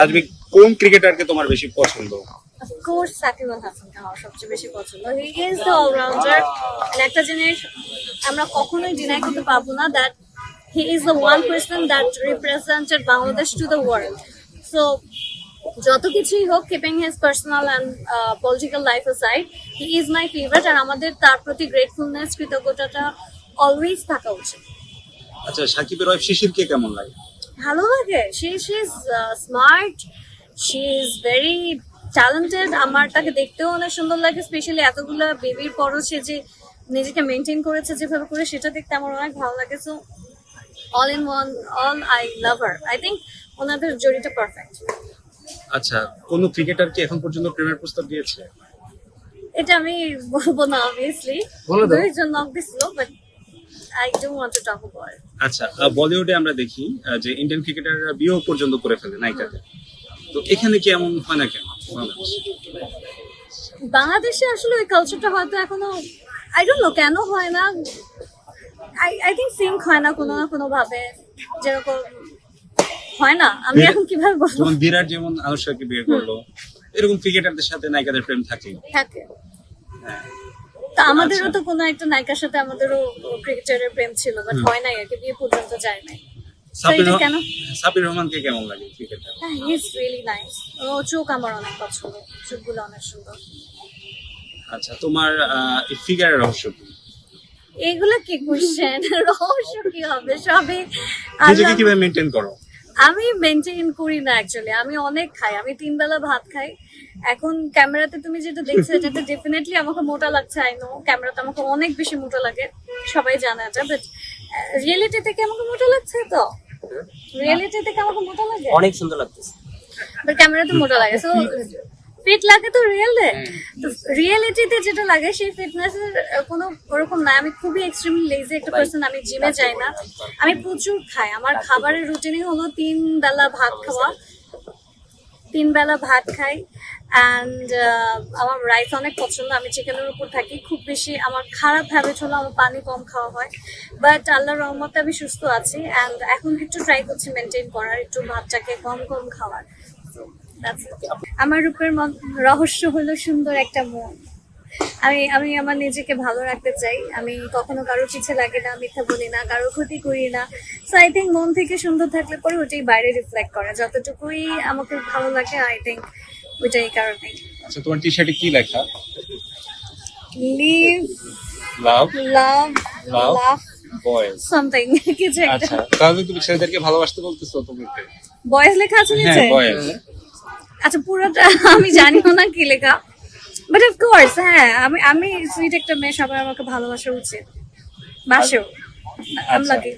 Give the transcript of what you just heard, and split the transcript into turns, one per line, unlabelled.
আজকে কোন ক্রিকেটারকে তোমার বেশি পছন্দ?
Of course, সাকিব আল হাসানকে আমার সবচেয়ে বেশি পছন্দ। He is the all-rounder. And একটা জিনিস আমরা কখনোই ডিনাই করতে পারবো না that he is the one person that represented Bangladesh to the world. So যত কিছুই হোক, keeping his personal and political life aside, he is my favorite. আর আমাদের তার প্রতি gratefulness, কৃতজ্ঞতাটা always থাকা উচিত।
আচ্ছা, সাকিবের ওয়াইফ শিশিরকে কেমন লাগে?
ভালো লাগে। she is smart, she is very talented. আমার তাকে দেখতেও অনেক সুন্দর লাগে, স্পেশালি এতগুলো বেবির পরও সে যে নিজেকে মেনটেন করেছে যেভাবে করে, সেটা দেখতে আমার অনেক ভালো লাগে। So all in one, all I love her. I think ওনাদের জড়িটা পারফেক্ট।
আচ্ছা, কোন ক্রিকেটার কি এখন পর্যন্ত প্রেমের প্রস্তাব দিয়েছে?
এটা আমি বলবো না, অবভিয়াসলি দুইজন নক দিছিল, but I don't want to talk about it.
আচ্ছা, বলিউডে আমরা দেখি যে ইন্ডিয়ান ক্রিকেটাররা বিয়েও পর্যন্ত করে ফেলে নায়িকাদের, তো এখানে কি এমন হয় না কেন?
বাংলাদেশে আসলে ওই কালচারটা হয়তো এখনো আই ডোন্ট নো কেন হয় না। আই থিঙ্ক সিঙ্ক হয় না কোনো না কোনো ভাবে, যেরকম হয় না। আমি এখন কিভাবে বলবো,
যেমন বিরাট যেমন আনুষ্কাকে বিয়ে করলো, এরকম ক্রিকেটারদের সাথে নায়িকাদের প্রেম থাকে।
তা আমাদেরও তো কোনো একটা নায়িকার সাথে আমাদেরও ক্রিকেটারের প্রেম ছিল, বাট হয় নাই আর কি, বিয়ে পর্যন্ত যায় নাই। কেন?
সাবির রহমানকে কেমন লাগে ক্রিকেটার?
হ্যাঁ, হি ইজ রিয়েলি নাইস। ও চোখ আমার অনেক পছন্দ, চোখগুলো অনেক সুন্দর।
আচ্ছা, তোমার এই ফিগারের রহস্য কি?
এগুলা কি কোশ্চেন? রহস্য কি হবে? সবে
নিজেকে কিভাবে মেইনটেইন করো?
আমি মেনটেন করি না অ্যাকচুয়ালি। আমি অনেক খাই, আমি 3 বেলা ভাত খাই। এখন ক্যামেরাতে তুমি যেটা দেখছো, এটাতে ডেফিনেটলি আমাকে মোটা লাগছে। আই নো ক্যামেরাতে আমাকে অনেক বেশি মোটা লাগে, সবাই জানে এটা, বাট রিয়েলিটি থেকে আমাকে মোটা লাগছে। তো রিয়েলিটি থেকে আমাকে মোটা লাগে,
অনেক সুন্দর লাগতেছে,
বাট ক্যামেরাতে মোটা লাগে। সো ফিট লাগে তো রিয়েলে, তো রিয়েলিটিতে যেটা লাগে সেই ফিটনেসের কোনো ওরকম না। আমি খুবই এক্সট্রিমলি লেজি একটা পার্সন, আমি জিমে যাই না, আমি প্রচুর খাই। আমার খাবারের রুটিনই হলো 3 বেলা ভাত খাওয়া, 3 বেলা ভাত খাই। অ্যান্ড আমার রাইস অনেক পছন্দ, আমি চিকেনের উপর থাকি খুব বেশি। আমার খারাপ হ্যাবিট হলো আমার পানি কম খাওয়া হয়, বাট আল্লাহর রহমতে আমি সুস্থ আছি। অ্যান্ড এখন একটু ট্রাই করছি মেনটেন করার, একটু ভাতটাকে কম কম খাওয়ার। আমার রূপের রহস্য হলো সুন্দর একটা মন। আমি আমার নিজেকে ভালো রাখতে চাই। আমি কখনো কারোর পিছে লাগে না, মিথ্যা বলি না, কারোর ক্ষতি করি না। সো আই থিঙ্ক মন থেকে সুন্দর থাকলে পরে ওটাই বাইরে রিফ্লেক্ট করে। যতটুকুই আমাকে ভালো লাগে, আই থিঙ্ক ওইটাই কারণে।
আচ্ছা, তোমার টি-শার্টে কি লেখা?
লিভ
লাভ
লাভ
লাভ
লাভ
বয়েজ
সামথিং কিছু একটা।
আচ্ছা, তাহলে তুমি ছেলেদেরকে ভালোবাসতে বলতেছো তোমাকে?
বয়েজ লেখা আছে নিচে?
হ্যাঁ, বয়েজ।
আচ্ছা, পুরোটা আমি জানিও না কি লেখা, বাট অফ কোর্স হ্যাঁ, আমি সুইট একটা মেয়ে, সবাই আমাকে ভালোবাসা উচিত, বাসেও। I am lucky.